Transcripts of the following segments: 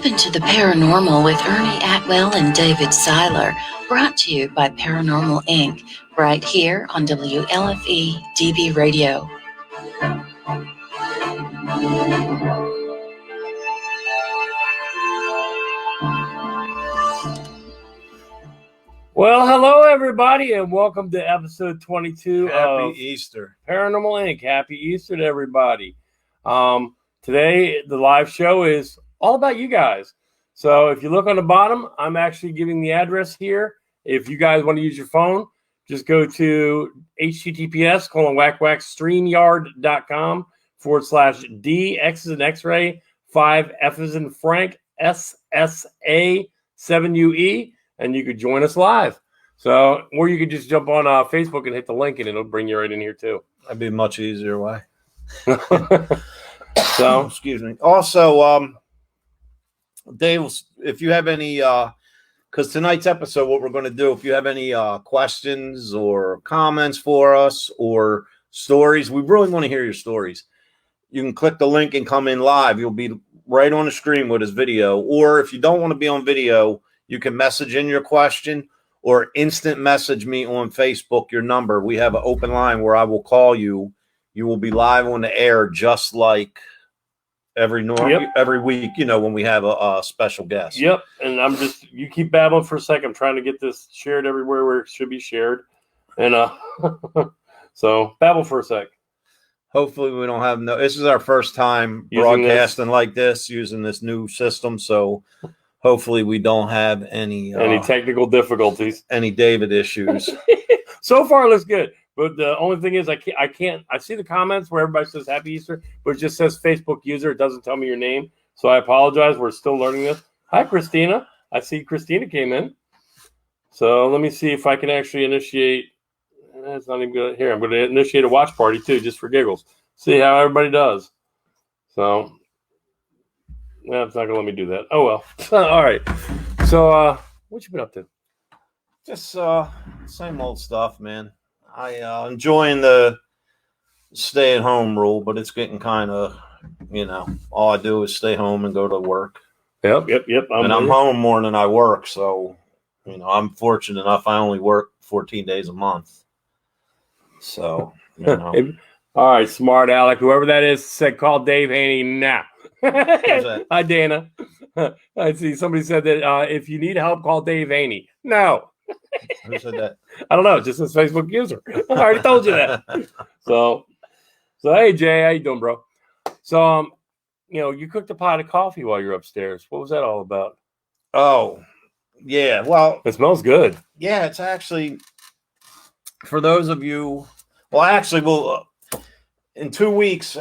Step into the paranormal with Ernie Atwell and David Seiler, brought to you by Paranormal Inc., right here on WLFE DB Radio. Well, hello, everybody, and welcome to episode 22 of Easter. Paranormal Inc. Happy Easter to everybody. Today, the live show is all about you guys. So if you look on the bottom, I'm actually giving the address here. If you guys want to use your phone, just go to https://StreamYard.com/D, X as in X-ray, 5 F as in Frank, SSA 7UE. And you could join us live. So, or you could just jump on Facebook and hit the link, and it'll bring you right in here too. That'd be a much easier way. So, excuse me. Also, Dave, if you have any, because tonight's episode, what we're going to do, if you have any questions or comments for us or stories, we really want to hear your stories. You can click the link and come in live. You'll be right on the screen with this video. Or if you don't want to be on video, you can message in your question or instant message me on Facebook your number. We have an open line where I will call you. You will be live on the air just like every week, you know, when we have a special guest. Yep. And you keep babbling for a second. I'm trying to get this shared everywhere where it should be shared. And so babble for a sec. Hopefully we don't have this is our first time broadcasting like this, using this new system. So hopefully we don't have any technical difficulties, any David issues. So far, it looks good. But the only thing is, I see the comments where everybody says Happy Easter, but it just says Facebook user. It doesn't tell me your name. So I apologize. We're still learning this. Hi, Christina. I see Christina came in. So let me see if I can actually initiate. That's not even good. Here, I'm going to initiate a watch party too, just for giggles. See how everybody does. So. Yeah, it's not gonna let me do that. Oh well. All right. So, what you been up to? Just same old stuff, man. I enjoying the stay-at-home rule, but it's getting kind of, all I do is stay home and go to work. Yep. I'm home more than I work, so I'm fortunate enough. I only work 14 days a month. So, All right, smart Alec, whoever that is, said call Dave Haney now. Hi, Dana. I see somebody said that if you need help, call Dave Haney. No. Who said that? I don't know. It just says Facebook user. I already told you that. So hey, Jay, how you doing, bro? So, you cooked a pot of coffee while you're upstairs. What was that all about? Oh, yeah. Well, it smells good. Yeah, it's actually, for those of you, well, actually, in 2 weeks,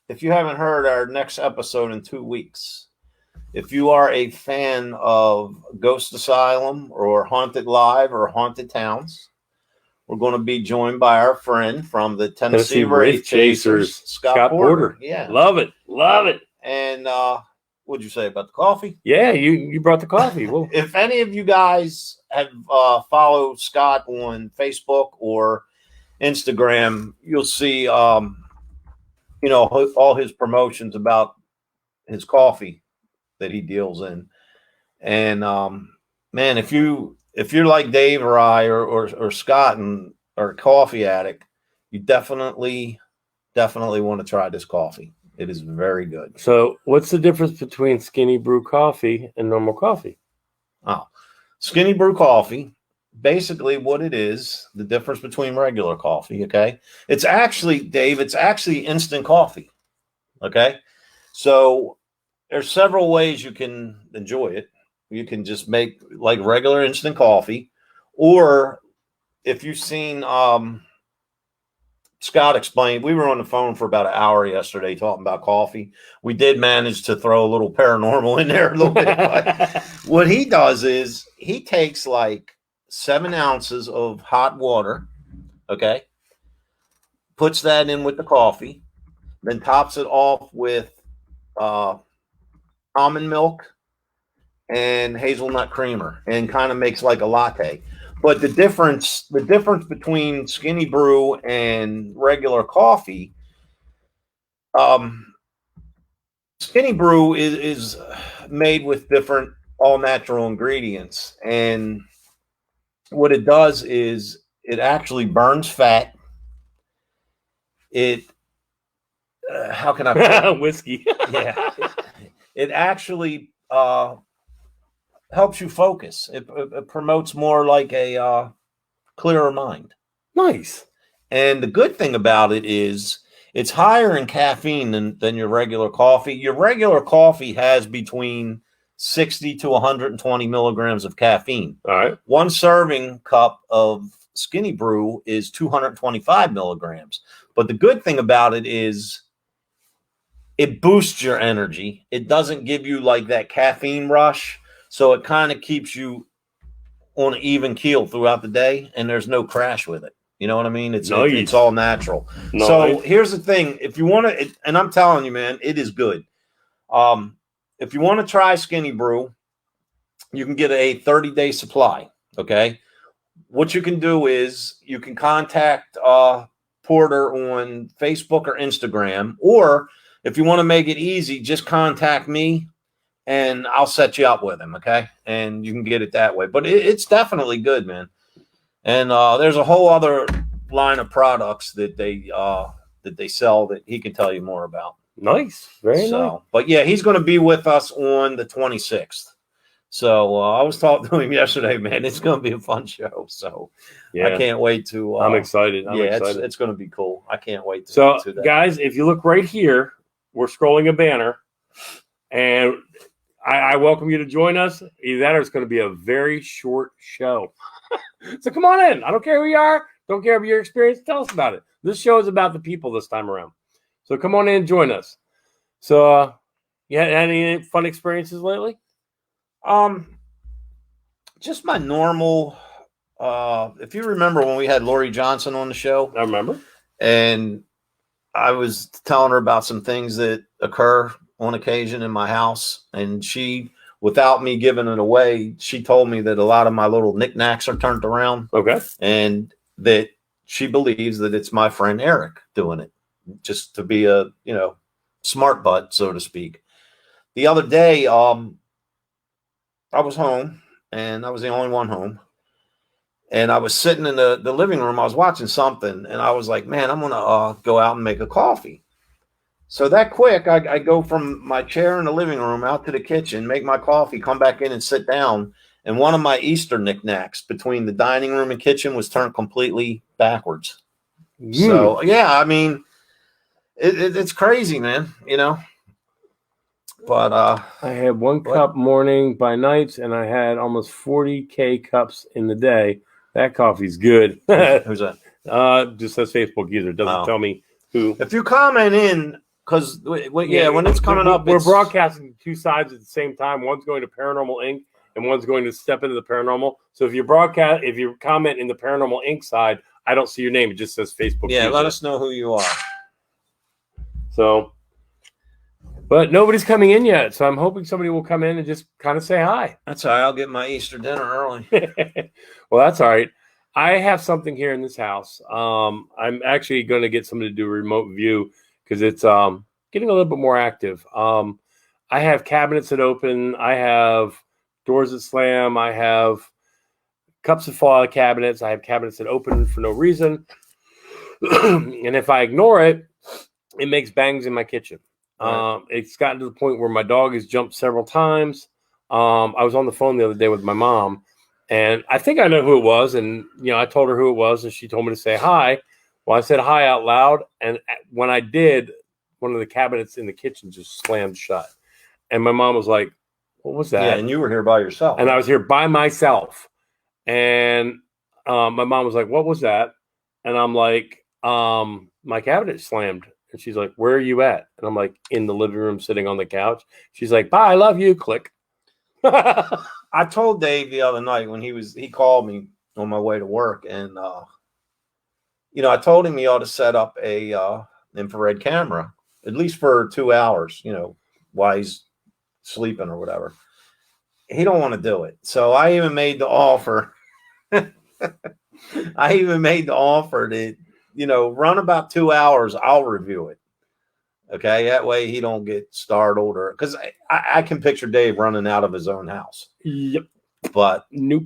if you haven't heard our next episode in 2 weeks, if you are a fan of Ghost Asylum or Haunted Live or Haunted Towns, we're going to be joined by our friend from the Tennessee Wraith Chasers, Scott Porter. Yeah. Love it. And what'd you say about the coffee? Yeah, you brought the coffee. Well, if any of you guys have followed Scott on Facebook or Instagram, you'll see all his promotions about his coffee that he deals in. And man, if you're like Dave or I or Scott and or a coffee addict, you definitely want to try this coffee. It is very good. So what's the difference between Skinny Brew coffee and normal coffee? Oh, Skinny Brew coffee, basically what it is, the difference between regular coffee, okay? It's actually, Dave, instant coffee, okay? So there's several ways you can enjoy it. You can just make like regular instant coffee, or if you've seen Scott explained, we were on the phone for about an hour yesterday talking about coffee. We did manage to throw a little paranormal in there a little bit. But what he does is he takes like 7 ounces of hot water, okay, puts that in with the coffee, then tops it off with almond milk and hazelnut creamer, and kind of makes like a latte. But the difference between Skinny Brew and regular coffee, Skinny Brew is made with different all natural ingredients, and what it does is it actually burns fat. It how can I put it? Whiskey. Yeah, it actually helps you focus. It promotes more like a clearer mind. Nice. And the good thing about it is it's higher in caffeine than your regular coffee. Your regular coffee has between 60 to 120 milligrams of caffeine. All right. One serving cup of Skinny Brew is 225 milligrams. But the good thing about it is it boosts your energy. It doesn't give you like that caffeine rush. So it kind of keeps you on an even keel throughout the day, and there's no crash with it. You know what I mean? It's Nice. it's all natural. Nice. So here's the thing: if you want to, and I'm telling you, man, it is good. If you want to try Skinny Brew, you can get a 30-day supply. Okay, what you can do is you can contact Porter on Facebook or Instagram, or if you want to make it easy, just contact me and I'll set you up with him. Okay, and you can get it that way. But it's definitely good, man. And there's a whole other line of products that they sell that he can tell you more about. Nice. Very nice. But yeah, he's going to be with us on the 26th. So I was talking to him yesterday, man. It's going to be a fun show. So Yeah. I can't wait to. I'm excited. I'm excited. It's going to be cool. I can't wait. So, to that. guys, if you look right here, we're scrolling a banner, and I welcome you to join us. Either that or it's going to be a very short show. So come on in. I don't care who you are. Don't care about your experience. Tell us about it. This show is about the people this time around. So come on in and join us. So you had any fun experiences lately? Just my normal. If you remember when we had Lori Johnson on the show, I remember. And I was telling her about some things that occur on occasion in my house, and she, without me giving it away, she told me that a lot of my little knickknacks are turned around. Okay. And that she believes that it's my friend Eric doing it, just to be a, smart butt, so to speak. The other day, I was home, and I was the only one home. And I was sitting in the living room. I was watching something, and I was like, man, I'm going to go out and make a coffee. So that quick, I go from my chair in the living room out to the kitchen, make my coffee, come back in and sit down. And one of my Easter knickknacks between the dining room and kitchen was turned completely backwards. So, yeah, I mean, it's crazy, man, But I had one cup morning by nights, and I had almost 40K cups in the day. That coffee's good. Who's that? Just says Facebook user. It doesn't tell me who. If you comment in, because when it's coming up, we're broadcasting two sides at the same time. One's going to Paranormal Inc. and one's going to Step Into the Paranormal. So if you comment in the Paranormal Inc. side, I don't see your name. It just says Facebook. Yeah, user. let us know who you are. So, but nobody's coming in yet. So I'm hoping somebody will come in and just kind of say hi. That's all right. I'll get my Easter dinner early. Well, that's all right. I have something here in this house. I'm actually going to get somebody to do a remote view because it's getting a little bit more active. I have cabinets that open. I have doors that slam. I have cups that fall out of cabinets. I have cabinets that open for no reason. And if I ignore it, it makes bangs in my kitchen. Right. It's gotten to the point where my dog has jumped several times. I was on the phone the other day with my mom, and I think I know who it was. And, I told her who it was, and she told me to say hi. Well, I said hi out loud. And when I did, one of the cabinets in the kitchen just slammed shut. And my mom was like, what was that? Yeah, and you were here by yourself. And I was here by myself. And my mom was like, what was that? And I'm like, my cabinet slammed. And she's like, where are you at? And I'm like, in the living room, sitting on the couch. She's like, bye, I love you. Click. I told Dave the other night when he called me on my way to work, and I told him he ought to set up a infrared camera at least for 2 hours, while he's sleeping or whatever. He don't want to do it, so I even made the offer. I even made the offer that run about 2 hours. I'll review it. Okay, that way he don't get startled, or because I can picture Dave running out of his own house. Yep. But nope.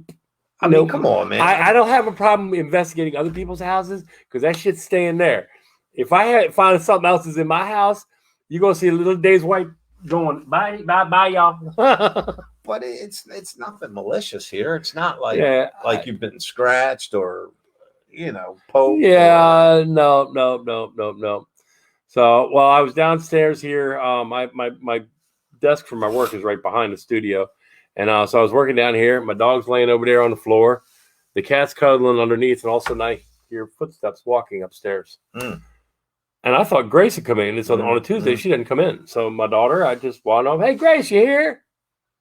I mean, come on, man. I don't have a problem investigating other people's houses because that shit's staying there. If I had find something else is in my house, you're gonna see a little Dave's wife going, bye, y'all. But it's nothing malicious here. It's not like you've been scratched or poked. Yeah, no. So while I was downstairs here, my desk for my work is right behind the studio. And so I was working down here. My dog's laying over there on the floor. The cat's cuddling underneath. And all of a sudden I hear footsteps walking upstairs. And I thought Grace had come in. And so on a Tuesday, she didn't come in. So my daughter, I just wanted up. Hey, Grace, you here?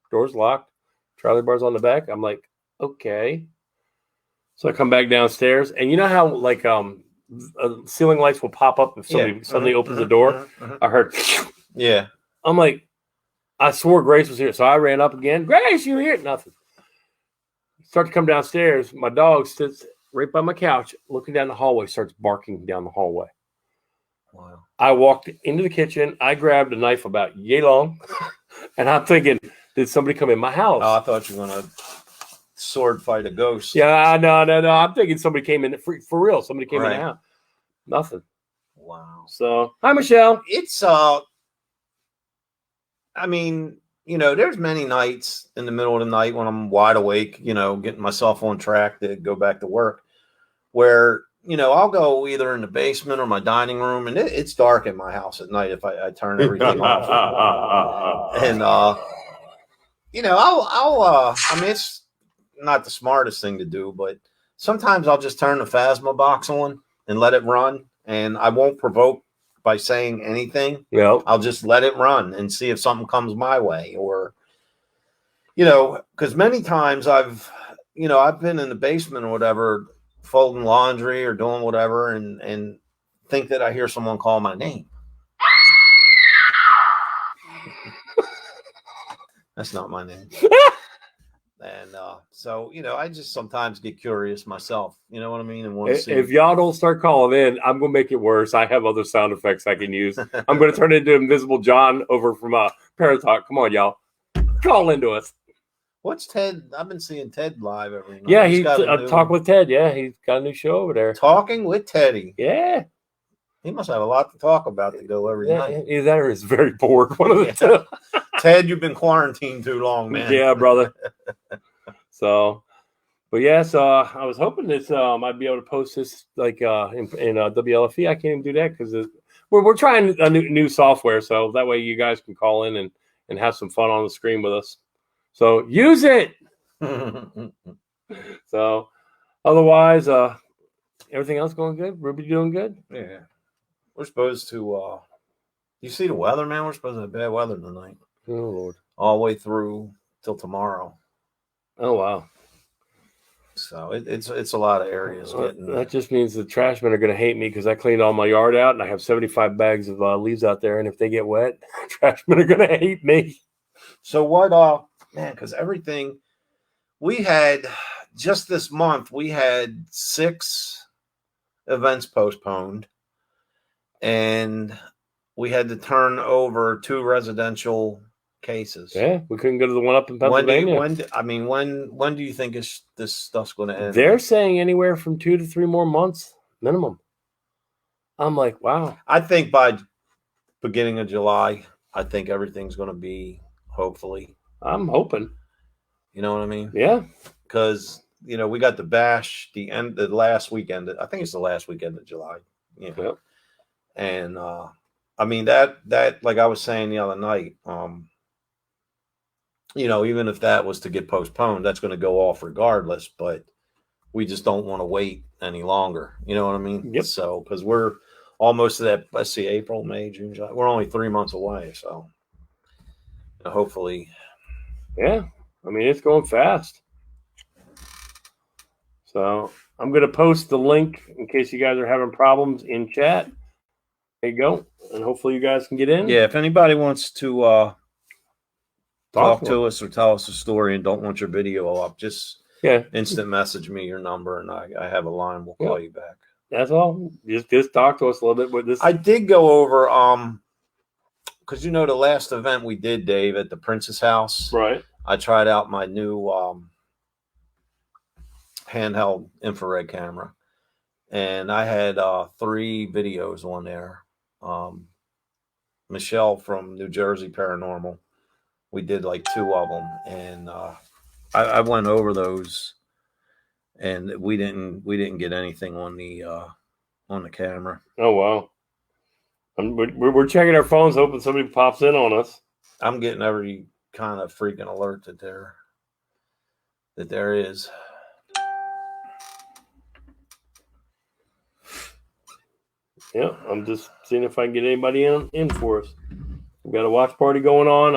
Door's locked. Trolley bar's on the back. I'm like, okay. So I come back downstairs. And you know how like ceiling lights will pop up if somebody suddenly opens the door? I heard. Yeah. I'm like, I swore Grace was here. So I ran up again. Grace, you here? Nothing. Start to come downstairs. My dog sits right by my couch, looking down the hallway, starts barking down the hallway. Wow. I walked into the kitchen. I grabbed a knife about yay long. And I'm thinking, did somebody come in my house? Oh, I thought you were going to sword fight a ghost. Yeah, no. I'm thinking somebody came in for real. Somebody came in the house. Nothing. Wow. So, hi, Michelle. It's, I mean, there's many nights in the middle of the night when I'm wide awake, getting myself on track to go back to work where, I'll go either in the basement or my dining room, and it's dark in my house at night if I turn everything off. And, I'll I mean, it's not the smartest thing to do, but sometimes I'll just turn the Phasma box on and let it run, and I won't provoke by saying anything. I'll just let it run and see if something comes my way, or because many times I've been in the basement or whatever, folding laundry or doing whatever, and think that I hear someone call my name. That's not my name. And so, I just sometimes get curious myself. You know what I mean? And want to see. If y'all don't start calling in, I'm going to make it worse. I have other sound effects I can use. I'm going to turn into Invisible John over from Paratalk. Come on, y'all. Call into us. What's Ted? I've been seeing Ted live every night. Yeah, he's Talk with Ted. Yeah, he's got a new show over there. Talking with Teddy. Yeah. He must have a lot to talk about to go every night. Either that or he's very bored. One of the two. Ted, you've been quarantined too long, man. Yeah, brother. So, but yeah, so I was hoping that I'd be able to post this like in WLFE. I can't even do that because we're trying a new software, so that way you guys can call in and have some fun on the screen with us. So use it. So otherwise, everything else going good. Ruby doing good. Yeah, we're supposed to. You see the weather, man. We're supposed to have bad weather tonight. Oh Lord! All the way through till tomorrow. Oh wow! So it's a lot of areas. That just means the trash men are going to hate me because I cleaned all my yard out and I have 75 bags of leaves out there, and if they get wet, trash men are going to hate me. So what? Man, because everything we had just this month, we had 6 events postponed, and we had to turn over 2 residential cases. Yeah, we couldn't go to the one up in Pennsylvania. When do you think this stuff's going to end? They're saying anywhere from 2 to 3 more months minimum. I'm like, wow. I think by beginning of July, I think everything's going to be, hopefully. I'm hoping. You know what I mean? Yeah. Because, we got the bash the last weekend. I think it's the last weekend of July. Yep. And that like I was saying the other night, even if that was to get postponed, that's going to go off regardless, but we just don't want to wait any longer. You know what I mean? Yep. So, because we're almost to that, let's see, April, May, June, July. We're only 3 months away. So hopefully. Yeah. It's going fast. So I'm going to post the link in case you guys are having problems in chat. There you go. And hopefully you guys can get in. Yeah. If anybody wants to talk to us or tell us a story and don't want your video up, just instant message me your number and I have a line. We'll call you back. That's all. Just talk to us a little bit with this. I did go over because the last event we did, Dave, at the Prince's house, Right. I tried out my new handheld infrared camera, and I had 3 videos on there. Michelle from New Jersey Paranormal, we did like 2 of them, and I went over those, and we didn't get anything on the camera. Oh wow. We're checking our phones, hoping somebody pops in on us. I'm getting every kind of freaking alert that there is. Yeah, I'm just seeing if I can get anybody in for us. We've got a watch party going on.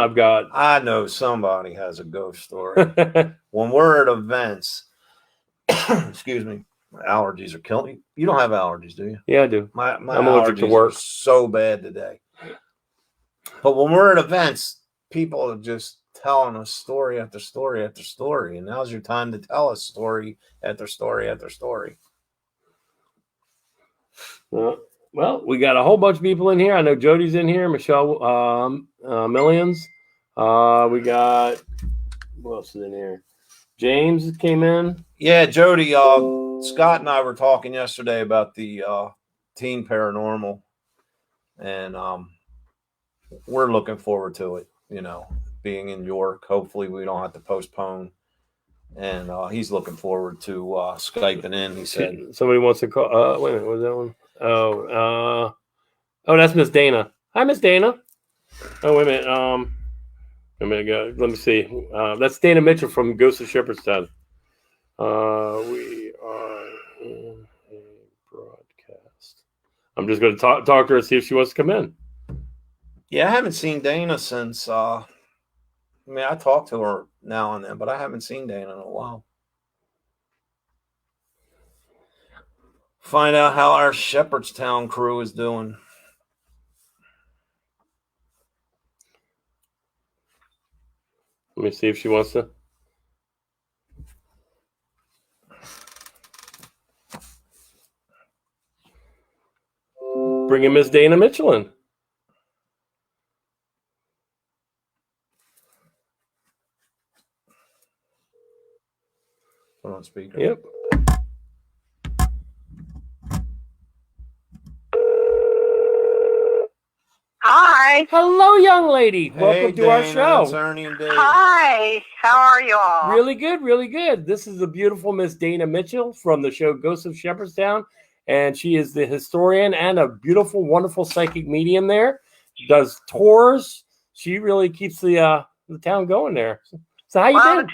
I know somebody has a ghost story. When we're at events, excuse me, my allergies are killing me. You don't have allergies, do you? Yeah, I do. My I'm allergic to allergies work. are so bad today. But when we're at events, people are just telling us story after story after story, and now's your time to tell us story after story after story. Well, we got a whole bunch of people in here. I know Jody's in here. Michelle Millions. We got, who else is in here? James came in. Yeah, Jody. Scott and I were talking yesterday about the Teen Paranormal, and we're looking forward to it. Being in York, hopefully we don't have to postpone. And he's looking forward to Skyping in. He said somebody wants to call. Wait a minute, what was that one? Oh, that's Miss Dana. Hi, Miss Dana. Oh, wait a minute. Let me see. That's Dana Mitchell from Ghost of Shepherdstown. We are in a broadcast. I'm just going to talk to her and see if she wants to come in. Yeah, I haven't seen Dana since. I talk to her now and then, but I haven't seen Dana in a while. Find out how our Shepherdstown crew is doing. Let me see if she wants to. Bring in Miss Dana Mitchell in. Put on speaker. Yep. Hi. Hello, young lady. Welcome to our show. It's Ernie and Dave. Hi. How are you all? Really good, really good. This is the beautiful Miss Dana Mitchell from the show Ghost of Shepherdstown, and she is the historian and a beautiful, wonderful psychic medium there. Does tours. She really keeps the town going there. So how you been? The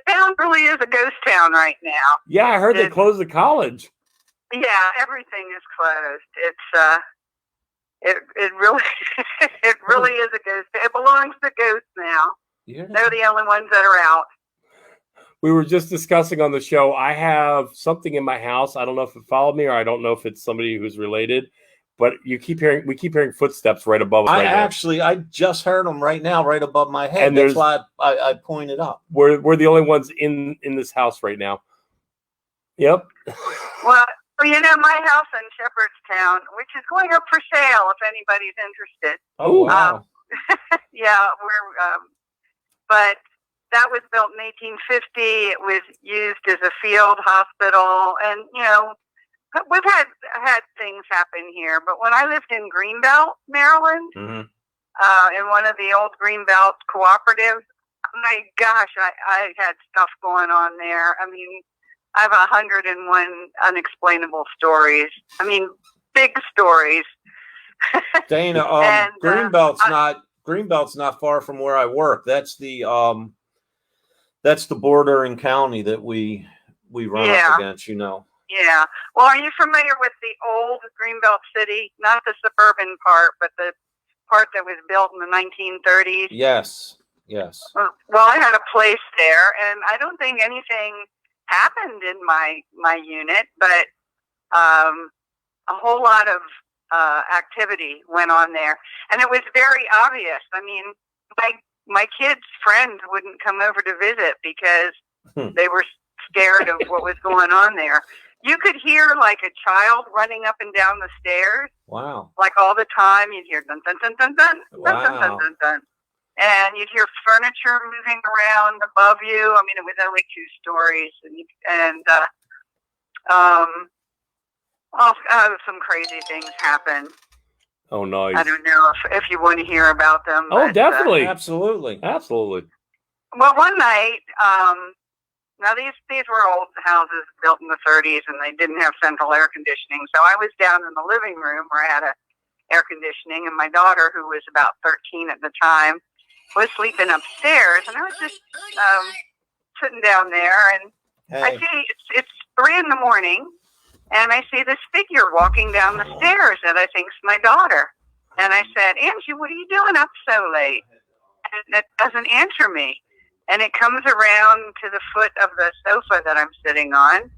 town really is a ghost town right now. Yeah, I heard they closed the college. Yeah, everything is closed. It really it really is a ghost. It belongs to ghosts now. Yeah. They're the only ones that are out. We were just discussing on the show. I have something in my house. I don't know if it followed me or I don't know if it's somebody who's related. But we keep hearing footsteps right above us. I just heard them right now, right above my head. And that's why I pointed up. We're the only ones in this house right now. Yep. Well, my house in Shepherdstown, which is going up for sale if anybody's interested. Oh, wow. Yeah, but that was built in 1850. It was used as a field hospital, and we've had things happen here. But when I lived in Greenbelt, Maryland, in one of the old Greenbelt cooperatives, my gosh, I had stuff going on there. I mean, I have 101 unexplainable stories. I mean, big stories. Dana, and, Greenbelt's not far from where I work. That's the bordering county that we run up against. Yeah. Well, are you familiar with the old Greenbelt city? Not the suburban part, but the part that was built in the 1930s? Yes. Well, I had a place there, and I don't think anything happened in my unit, but a whole lot of activity went on there. And it was very obvious. I mean, my kids' friends wouldn't come over to visit because they were scared of what was going on there. you could hear like a child running up and down the stairs. Wow. Like all the time, you'd hear dun dun dun dun dun dun dun dun dun dun, and you'd hear furniture moving around above you. I mean, it was only 2 stories, and some crazy things happened. Oh, nice. I don't know if you want to hear about them. Oh, but, definitely. Absolutely. Well, one night, now these were old houses built in the 30s, and they didn't have central air conditioning. So I was down in the living room where I had air conditioning, and my daughter, who was about 13 at the time, was sleeping upstairs, and I was just sitting down there, and I see it's 3 a.m, and I see this figure walking down the stairs that I think's my daughter. And I said, Angie, what are you doing up so late? And it doesn't answer me. And it comes around to the foot of the sofa that I'm sitting on,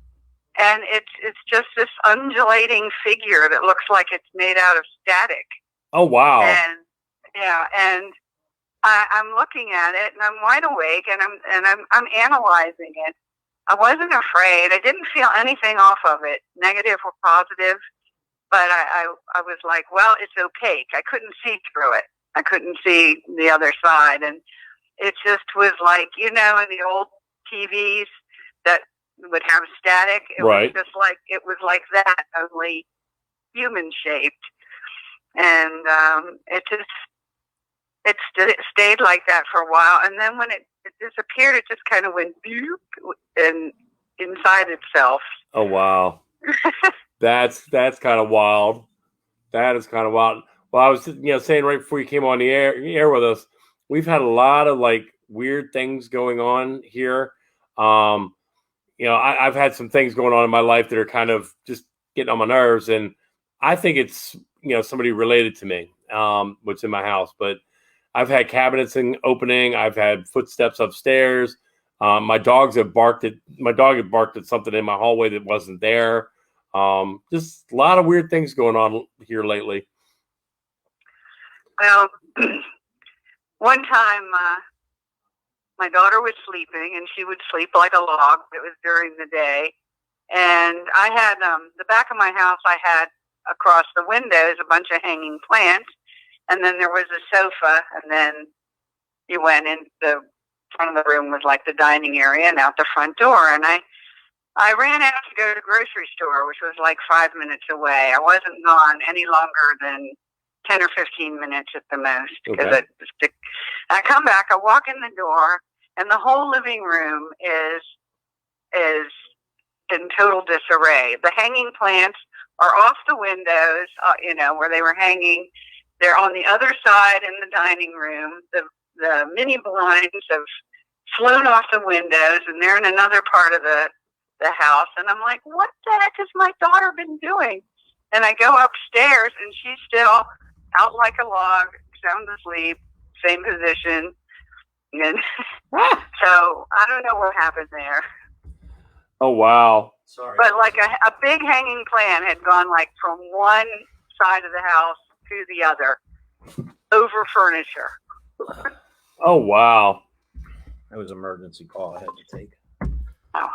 and it's just this undulating figure that looks like it's made out of static. Oh, wow. And yeah, and I'm looking at it, and I'm wide awake, and I'm analyzing it. I wasn't afraid. I didn't feel anything off of it, negative or positive. But I was like, well, it's opaque. I couldn't see through it. I couldn't see the other side, and it just was like, in the old TVs that would have static. It right. was just like it was like that, only human shaped, and it stayed like that for a while, and then when it disappeared, it just kind of went boop and inside itself. Oh, wow. That's kind of wild. That is kind of wild. Well, I was saying right before you came on the air with us, we've had a lot of like weird things going on here. I've had some things going on in my life that are kind of just getting on my nerves, and I think it's somebody related to me, what's in my house, but I've had cabinets opening. I've had footsteps upstairs. My dog had barked at something in my hallway that wasn't there. Just a lot of weird things going on here lately. Well, one time my daughter was sleeping, and she would sleep like a log. It was during the day, and I had the back of my house. I had across the windows a bunch of hanging plants. And then there was a sofa, and then you went in the front of the room was like the dining area, and out the front door. And I ran out to go to the grocery store, which was like 5 minutes away. I wasn't gone any longer than 10 or 15 minutes at the most. Because I come back, I walk in the door, and the whole living room is in total disarray. The hanging plants are off the windows, where they were hanging. They're on the other side in the dining room. The mini blinds have flown off the windows, and they're in another part of the house. And I'm like, what the heck has my daughter been doing? And I go upstairs, and she's still out like a log, sound asleep, same position. And so I don't know what happened there. Oh, wow. Sorry. But like a big hanging plant had gone like from one side of the house to the other over furniture. Oh, wow. That was an emergency call I had to take. Oh.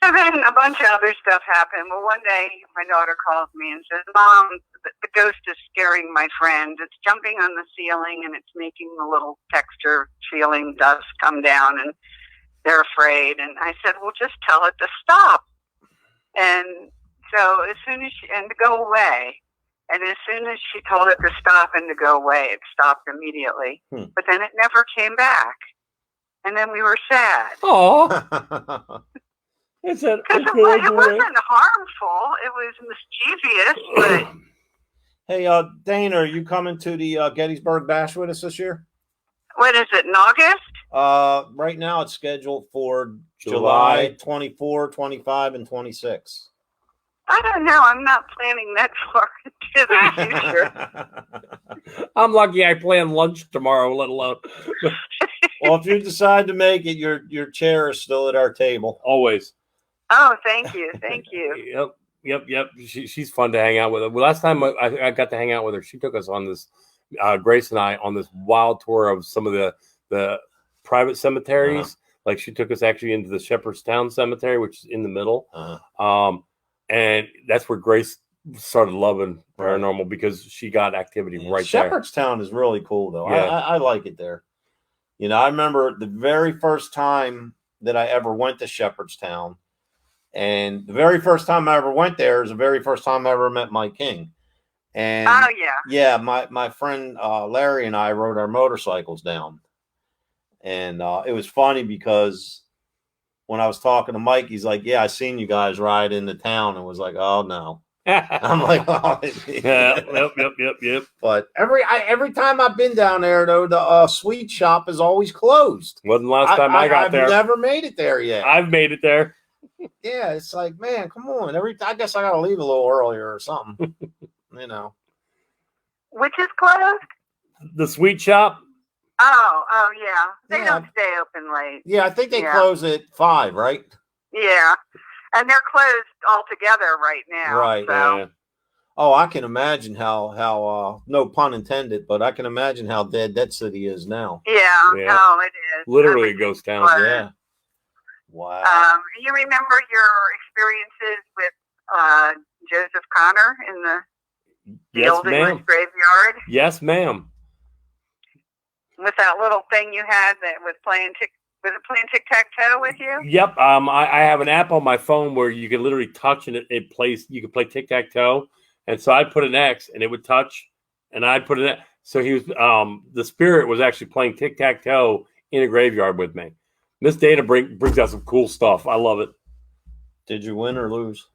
And then a bunch of other stuff happened. Well, one day my daughter calls me and says, Mom, the ghost is scaring my friends. It's jumping on the ceiling, and it's making the little texture feeling dust come down, and they're afraid. And I said, well, just tell it to stop. And so and to go away. And as soon as she told it to stop and to go away, it stopped immediately. But then it never came back. And then we were sad. Oh. Because it wasn't harmful. It was mischievous. But Hey, Dana, are you coming to the Gettysburg Bash with us this year? What is it, in August? Right now it's scheduled for July 24, 25, and 26. I don't know. I'm not planning that far into the future. I'm lucky I plan lunch tomorrow, let alone. Well, if you decide to make it, your chair is still at our table. Always. Oh, thank you. Thank you. Yep. She's fun to hang out with. Well, last time I got to hang out with her, she took us on this, Grace and I, on this wild tour of some of the private cemeteries, Like she took us actually into the Shepherdstown Cemetery, which is in the middle. Uh-huh. And that's where Grace started loving paranormal because she got activity right there. Shepherdstown is really cool, though. Yeah. I like it there. You know, I remember the very first time that I ever went to Shepherdstown, and the very first time I ever went there is the very first time I ever met Mike King. And yeah, my friend Larry and I rode our motorcycles down, and it was funny because when I was talking to Mike, he's like, "Yeah, I seen you guys ride into town," and was like, "Oh no." I'm like, oh, yep. But every time I've been down there, though, the sweet shop is always closed. Wasn't the last time I got there. I've never made it there yet. I've made it there. Yeah, it's like, man, come on. I guess I gotta leave a little earlier or something. You know. Which is closed? The sweet shop. Oh yeah. They don't stay open late. Yeah, I think they close at 5, right? Yeah. And they're closed altogether right now. Right. So. Yeah. Oh, I can imagine how no pun intended, but I can imagine how dead that city is now. Yeah. No, it is. Literally a ghost town. Yeah. Wow. You remember your experiences with Joseph Connor in the old English graveyard? Yes, ma'am. With that little thing you had that was playing tic-tac-toe with you? Yep. I have an app on my phone where you can literally touch and it plays. You can play tic-tac-toe, and so I'd put an X and it would touch, and I'd put an X. So he was the spirit was actually playing tic-tac-toe in a graveyard with me. Miss Dana brings out some cool stuff. I love it. Did you win or lose?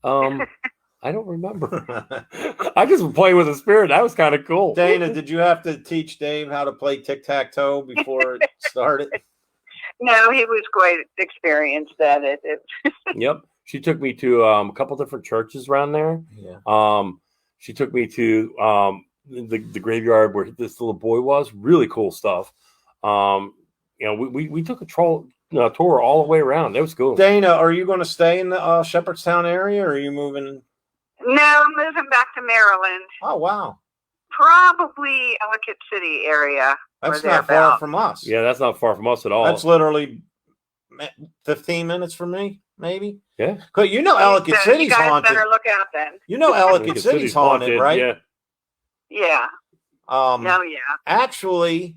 I don't remember. I just was playing with the spirit. That was kind of cool. Dana, did you have to teach Dave how to play tic-tac-toe before it started? No, he was quite experienced at it. Yep. She took me to a couple different churches around there. Yeah. She took me to the graveyard where this little boy was. Really cool stuff. We took a tour all the way around. It was cool. Dana, are you going to stay in the Shepherdstown area, or are you moving? No, I'm moving back to Maryland. Oh, wow. Probably Ellicott City area. That's not far from us. Yeah, that's not far from us at all. That's literally 15 minutes from me, maybe. Yeah. Because Ellicott City's haunted. You guys better look out then. Ellicott City's haunted, right? Yeah. Yeah. Yeah. Actually,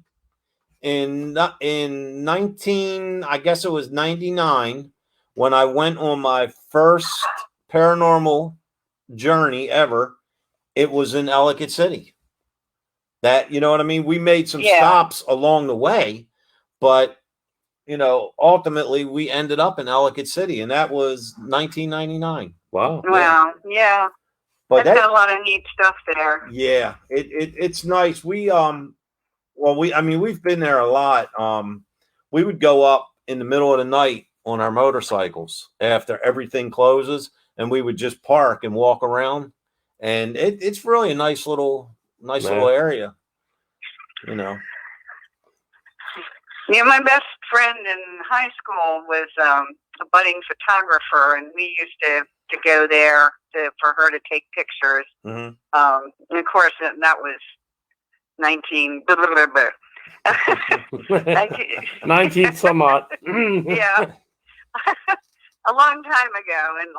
in 1999, when I went on my first paranormal journey ever, it was in Ellicott City. That, you know what I mean? We made some stops along the way, but ultimately we ended up in Ellicott City, and that was 1999. Wow. Wow. Yeah. But that's got a lot of neat stuff there. Yeah, it's nice. We've been there a lot. We would go up in the middle of the night on our motorcycles after everything closes, and we would just park and walk around, and it's really a nice little area, Yeah, my best friend in high school was a budding photographer, and we used to go there for her to take pictures. Mm-hmm. And of course, that was 19 some odd. Yeah. A long time ago, and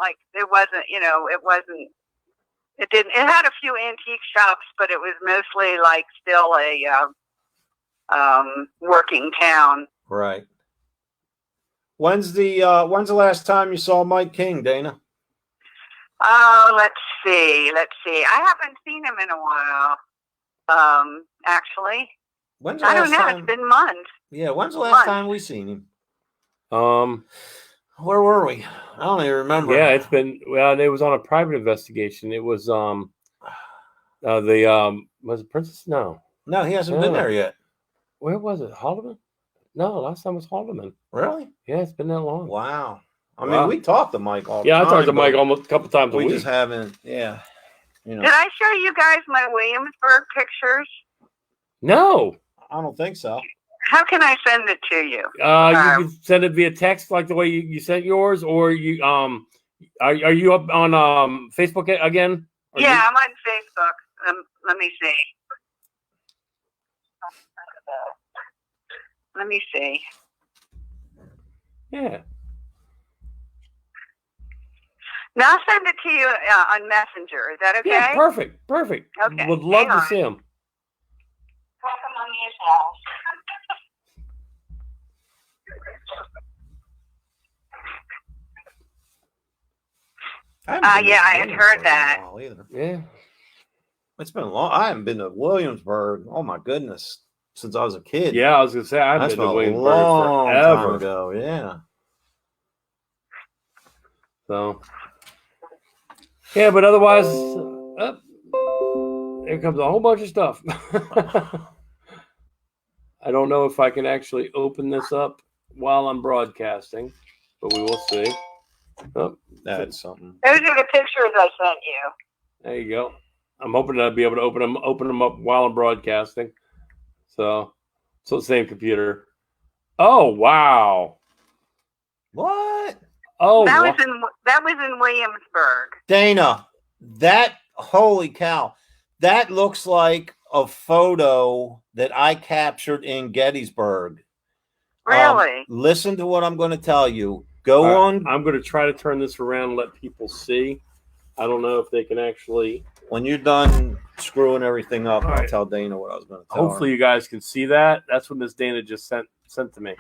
it had a few antique shops, but it was mostly still a working town. Right. When's the last time you saw Mike King, Dana? Oh, let's see. I haven't seen him in a while. Actually, I don't know. It's been months. Yeah. When's the last time we seen him? Where were we? I don't even remember. Yeah, it's been. Well, it was on a private investigation. It was was it Princess? No, he hasn't been there yet. Where was it? Haldeman? No, last time was Haldeman. Really? Yeah, it's been that long. Wow. I mean, we talked to Mike all the time. Yeah, I talked to Mike almost a couple times a week. We just haven't. Yeah. Did I show you guys my Williamsburg pictures? No, I don't think so. How can I send it to you? You can send it via text, like the way you sent yours, or you are you up on Facebook again? Yeah, I'm on Facebook. Let me see. Yeah. Now I'll send it to you on Messenger. Is that okay? Yeah, perfect. Perfect. Okay. Would love Hang to on. see him. Welcome on yourself. Yeah, I had heard that. Either. Yeah. It's been long. I haven't been to Williamsburg. Oh my goodness, since I was a kid. Yeah, I was gonna say I've That's been to been a Williamsburg long forever. time ago. Yeah. So. Yeah, but otherwise, here comes a whole bunch of stuff. I don't know if I can actually open this up while I'm broadcasting, but we will see. Oh, That's something. Those are the pictures I sent you. there you go. I'm hoping to be able to open them up while I'm broadcasting. So same computer. Oh wow! What? Oh, that was in Williamsburg. Dana, that holy cow! That looks like a photo that I captured in Gettysburg. Really? Listen to what I'm going to tell you. Go on. I'm going to try to turn this around and let people see. I don't know if they can actually. When you're done screwing everything up, All I'll right. tell Dana what I was going to tell Hopefully, you guys can see that. That's what Miss Dana just sent to me.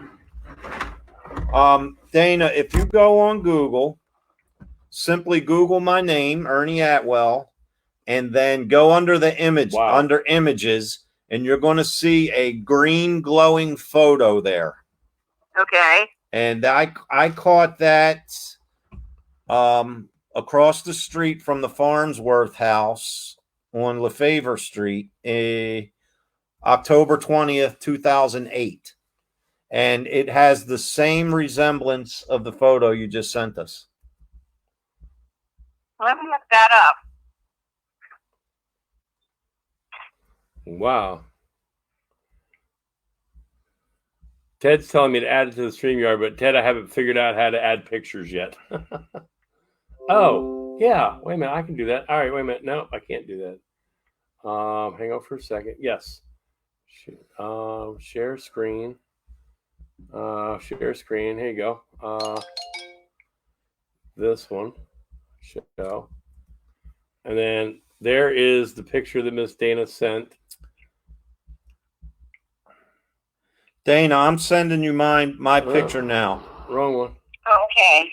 Dana, if you go on Google, simply Google my name, Ernie Atwell, and then go under the image, under images, and you're going to see a green glowing photo there. Okay. And I caught that across the street from the Farnsworth house on Lefevre Street, October 20th, 2008. And it has the same resemblance of the photo you just sent us. Let me look that up. Wow. Ted's telling me to add it to the StreamYard, but Ted, I haven't figured out how to add pictures yet. Oh, yeah. Wait a minute. I can do that. All right. Wait a minute. No, I can't do that. Hang on for a second. Yes. Share screen. Share screen. Here you go. This one. Show. And then there is the picture that Miss Dana sent. Dana, I'm sending you my picture now. Wrong one. Okay.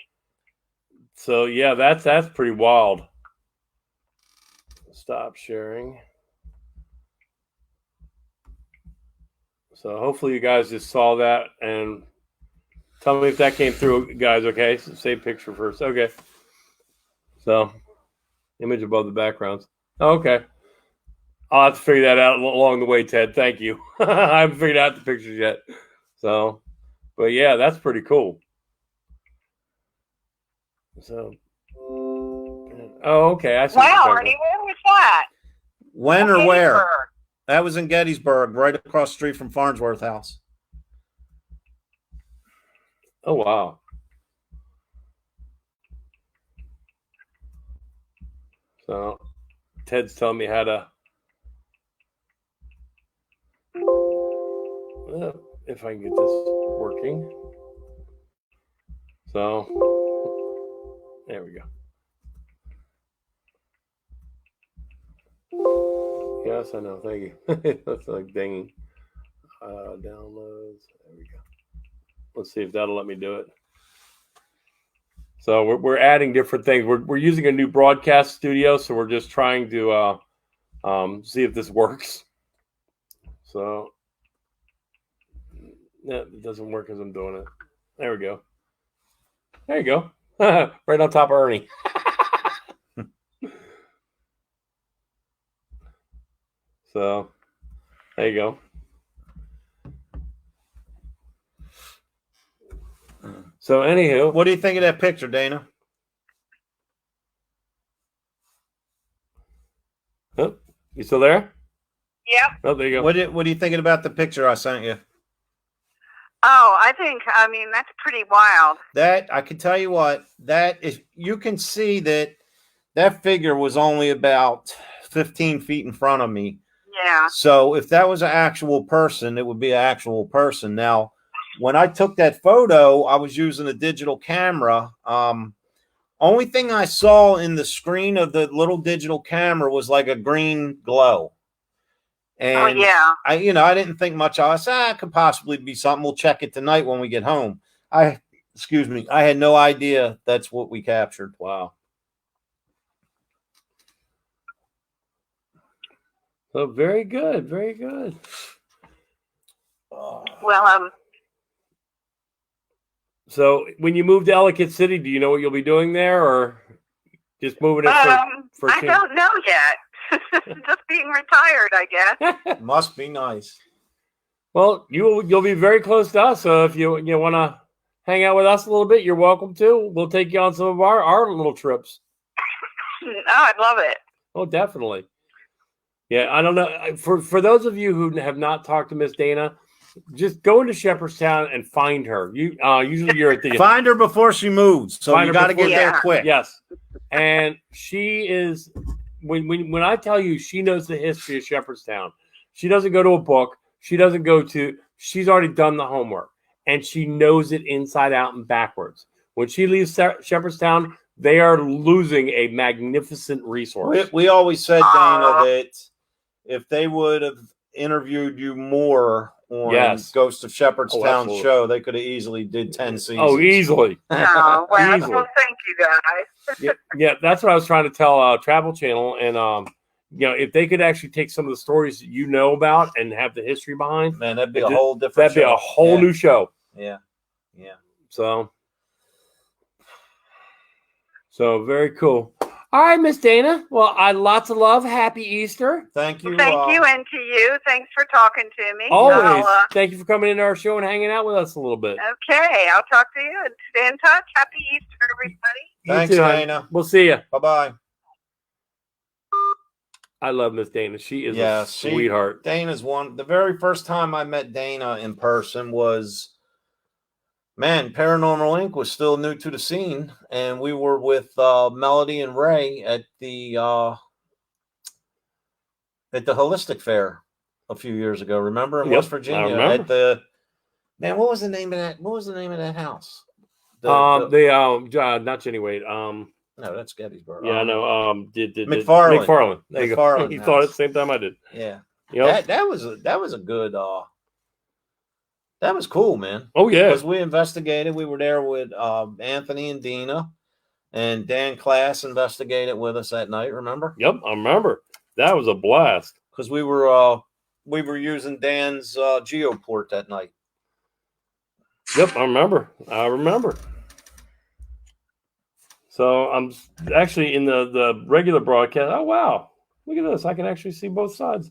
So yeah, that's pretty wild. Stop sharing. So hopefully you guys just saw that and tell me if that came through, guys. Okay, so save picture first. Okay. So image above the backgrounds. Okay. I'll have to figure that out along the way, Ted. Thank you. I haven't figured out the pictures yet. So, but yeah, that's pretty cool. So, oh, okay. I see. Wow, Arnie, where was that? When or where? That was in Gettysburg, right across the street from Farnsworth House. Oh, wow. So, Ted's telling me how to. If I can get this working. So, there we go. Yes, I know. Thank you. That's like dinging. Downloads. There we go. Let's see if that'll let me do it. So we're adding different things. We're using a new broadcast studio, so we're just trying to see if this works. So yeah, it doesn't work as I'm doing it. There we go. There you go. Right on top of Ernie. So there you go. So anywho, what do you think of that picture, Dana? Oh, you still there? Yep. Oh, there you go. What are you thinking about the picture I sent you? Oh, I mean, that's pretty wild. That, I can tell you what, that is, you can see that figure was only about 15 feet in front of me. Yeah. So if that was an actual person, it would be an actual person. Now, when I took that photo, I was using a digital camera. Only thing I saw in the screen of the little digital camera was like a green glow. And I didn't think much of it. I said, it could possibly be something. We'll check it tonight when we get home. I had no idea that's what we captured. Wow. So very good, very good. Well, So when you move to Ellicott City, do you know what you'll be doing there, or just moving it for I don't know yet. Just being retired, I guess. Must be nice. Well, you'll be very close to us, so if you want to hang out with us a little bit, you're welcome to. We'll take you on some of our little trips. Oh, I'd love it. Oh, definitely. Yeah, I don't know. For those of you who have not talked to Miss Dana, just go into Shepherdstown and find her. Usually you're at the find her before she moves, so you got to get there quick. Yes, and she is when I tell you she knows the history of Shepherdstown. She doesn't go to a book. She's already done the homework, and she knows it inside out and backwards. When she leaves Shepherdstown, they are losing a magnificent resource. We always said, Dana, that if they would have interviewed you more on Ghost of Shepherdstown show, they could have easily did 10 seasons. Oh, easily. Oh, well, easily. Well, thank you guys. yeah, that's what I was trying to tell Travel Channel. And, if they could actually take some of the stories that you know about and have the history behind. Man, that'd be a whole different show. That'd be a whole new show. Yeah. So very cool. All right, Miss Dana. Well, lots of love. Happy Easter. Thank you. Thank you, and to you. Thanks for talking to me. Always. Thank you for coming into our show and hanging out with us a little bit. Okay, I'll talk to you and stay in touch. Happy Easter, everybody. Thanks, Dana. We'll see you. Bye-bye. I love Miss Dana. She is a sweetheart. Dana's one. The very first time I met Dana in person was, Paranormal Inc. was still new to the scene, and we were with Melody and Ray at the Holistic Fair a few years ago. Remember in West Virginia? I remember. At the what was the name of that? What was the name of that house? Not Jenny Wade. No, that's Gettysburg. Yeah, I know. McFarland. There you go. You thought it at the same time I did. Yeah. Yep. That was a good. That was cool, man. Oh yeah. Because we investigated. We were there with Anthony and Dina, and Dan Class investigated with us that night. Remember? Yep, I remember. That was a blast. Because we were using Dan's Geoport that night. Yep, I remember. So I'm actually in the regular broadcast. Oh, wow. Look at this. I can actually see both sides.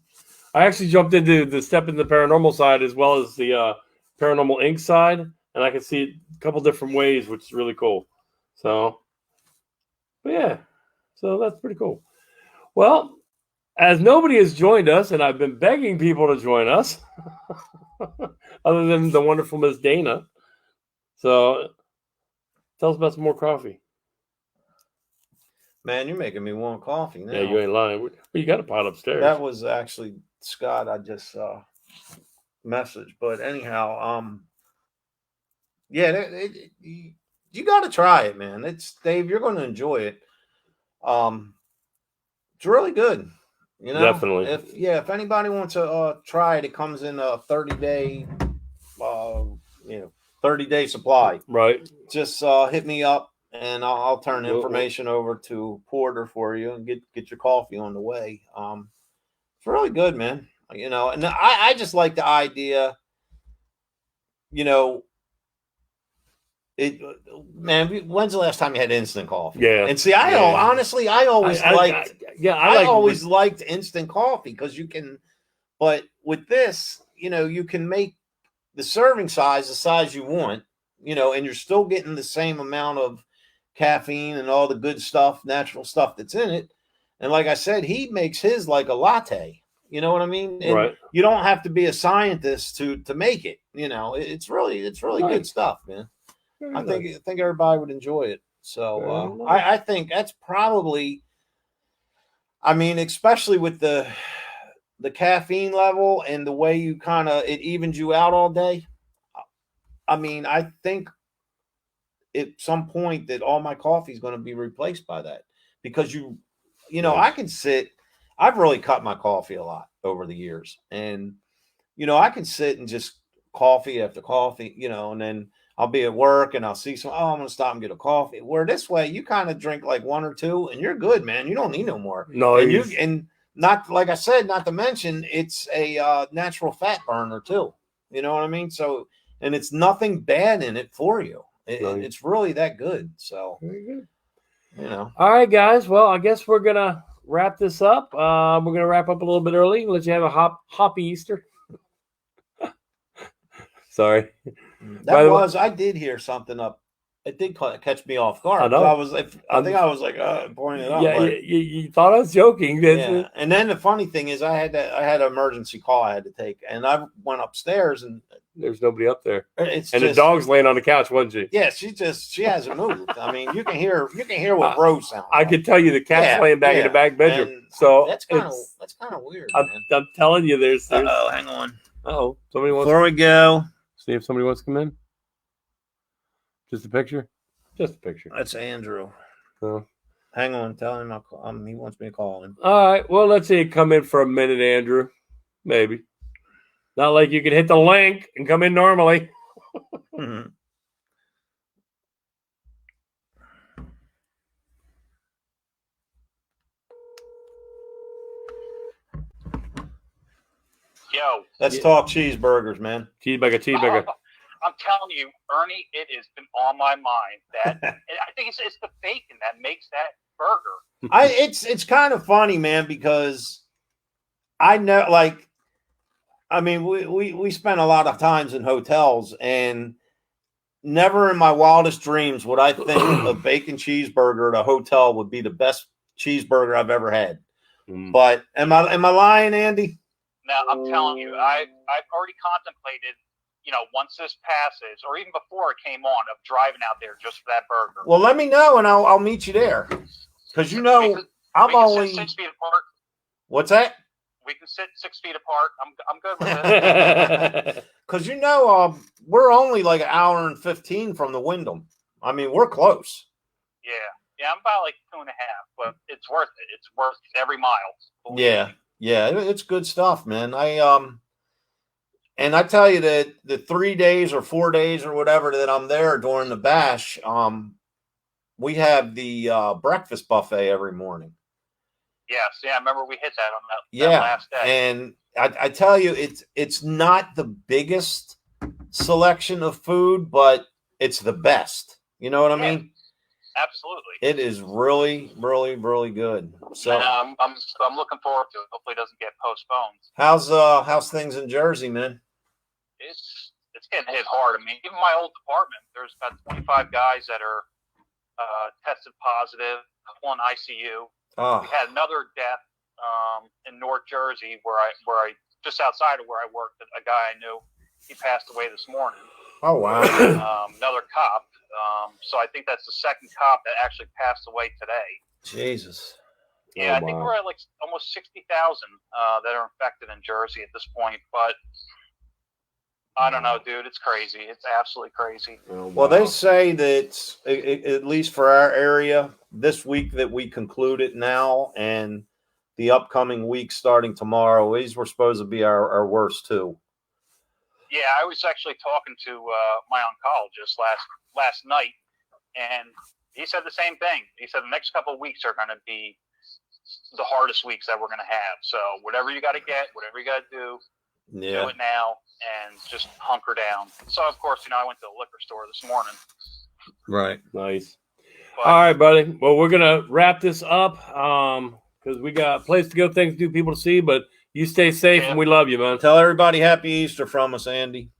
I actually jumped into the paranormal side as well as the Paranormal Inc. side, and I can see it a couple different ways, which is really cool. So, but yeah. So that's pretty cool. Well, as nobody has joined us, and I've been begging people to join us, other than the wonderful Miss Dana. So tell us about some more coffee. Man, you're making me want coffee now. Yeah, you ain't lying. Well, you got a pot upstairs. That was actually Scott. I just messaged, but anyhow, you got to try it, man. It's Dave. You're going to enjoy it. It's really good. You know, definitely. If anybody wants to try it, it comes in a 30-day, 30-day supply. Right. Just hit me up. And I'll turn information over to Porter for you and get your coffee on the way. It's really good, man. And I just like the idea. When's the last time you had instant coffee? Yeah. And see, I always liked instant coffee because you can. But with this, you can make the serving size the size you want. And you're still getting the same amount of caffeine and all the good stuff, natural stuff that's in it. And like I said, he makes his like a latte. You know what I mean? And right. You don't have to be a scientist to make it. It's really right. Good stuff, man. I think everybody would enjoy it. So I think that's probably. I mean, especially with the caffeine level and the way you it evens you out all day. I mean, I think at some point that all my coffee is going to be replaced by that because I can sit. I've really cut my coffee a lot over the years, and I can sit and just coffee after coffee, and then I'll be at work and I'll see I'm going to stop and get a coffee. Where this way, you kind of drink like one or two and you're good, man. You don't need no more. No, and not like I said, not to mention it's a natural fat burner too. You know what I mean? So, and it's nothing bad in it for you. It's really that good. So, very good. All right, guys. Well, I guess we're gonna wrap this up. We're gonna wrap up a little bit early. Let you have a hoppy Easter. Sorry. I did hear something up. It did catch me off guard. I was like, I was like, pointing it out. Yeah, you thought I was joking. Yeah. And then the funny thing is, I had an emergency call I had to take, and I went upstairs, and there's nobody up there. The dog's laying on the couch, wasn't she? Yeah, she hasn't moved. I mean, you can hear what Rose sounds. I could tell you the cat's laying back in the back bedroom. And so that's kind of weird. I'm telling you, there's. Oh, hang on. Oh, somebody wants. Before we go, see if somebody wants to come in. Just a picture? Just a picture. That's Andrew. Oh. Hang on. Tell him he wants me to call him. All right. Well, let's see. Come in for a minute, Andrew. Maybe. Not like you can hit the link and come in normally. Mm-hmm. Yo. Let's talk cheeseburgers, man. Cheeseburger. I'm telling you, Ernie, it has been on my mind that I think it's the bacon that makes that burger. It's kind of funny, man, because I know, like, I mean, we spent a lot of times in hotels, and never in my wildest dreams would I think a bacon cheeseburger at a hotel would be the best cheeseburger I've ever had. But am I lying, Andy? No, I'm telling you, I've already contemplated, once this passes, or even before it came on, of driving out there just for that burger. Well, let me know, and I'll meet you there. Because I'm only 6 feet apart. What's that? We can sit 6 feet apart. I'm good with it. Because we're only like an hour and 15 from the Wyndham. I mean, we're close. Yeah, I'm about like 2.5, but it's worth it. It's worth every mile. Yeah, it's good stuff, man. And I tell you that the 3 days or 4 days or whatever that I'm there during the bash, we have the breakfast buffet every morning. Yes, I remember we hit that on that last day. And I tell you, it's not the biggest selection of food, but it's the best. You know what I mean? Absolutely. It is really, really, really good. So I'm looking forward to it. Hopefully it doesn't get postponed. How's things in Jersey, man? It's getting hit hard. I mean, even my old department, there's about 25 guys that are tested positive, a couple in ICU. Oh. We had another death in North Jersey where I just outside of where I worked. A guy I knew, he passed away this morning. Oh wow! Another cop. So I think that's the second cop that actually passed away today. Jesus. Yeah, I think we're at like almost 60,000 that are infected in Jersey at this point. But I don't know, dude. It's crazy. It's absolutely crazy. Well, they say that at least for our area, this week that we conclude it now, and the upcoming week starting tomorrow, these were supposed to be our worst too. Yeah, I was actually talking to my oncologist last night, and he said the same thing. He said the next couple of weeks are going to be the hardest weeks that we're going to have. So whatever you got to get, whatever you got to do it now and just hunker down. So, of course, I went to the liquor store this morning. Right. Nice. But, all right, buddy. Well, we're going to wrap this up because we got a place to go, things to do, people to see, but you stay safe, and we love you, man. Tell everybody Happy Easter from us, Andy.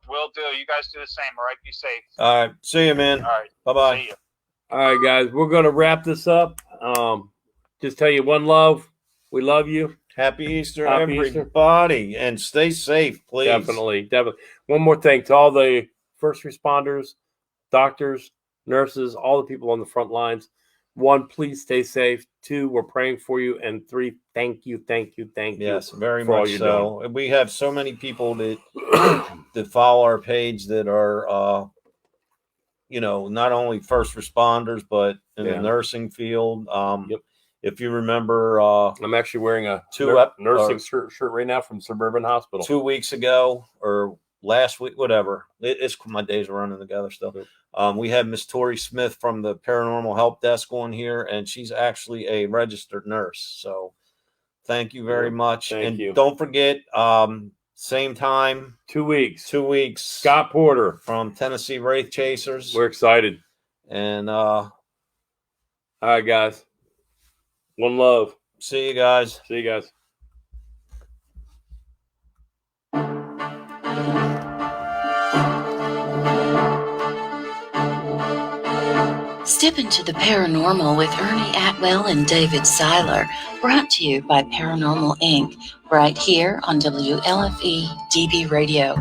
Will do. You guys do the same, all right? Be safe. All right. See you, man. All right. Bye-bye. See you. All right, guys. We're going to wrap this up. Just tell you one love. We love you. Happy Easter, Happy everybody. Easter. And stay safe, please. Definitely. One more thing to all the first responders, doctors, nurses, all the people on the front lines. 1, please stay safe. 2, we're praying for you. And 3, thank you. Yes, very for all much you're so. And we have so many people that that follow our page that are, not only first responders but in the nursing field. Yep. If you remember, I'm actually wearing a nursing shirt right now from Suburban Hospital. 2 weeks ago or last week, whatever. It's my days are running together still. We had Miss Tori Smith from the Paranormal Help Desk on here, and she's actually a registered nurse. So thank you very much. Thank you. Don't forget, same time. 2 weeks. 2 weeks. Scott Porter from Tennessee Wraith Chasers. We're excited. And all right, guys. One love. See you guys. Step into the paranormal with Ernie Atwell and David Seiler, brought to you by Paranormal Inc., right here on WLFE DB Radio.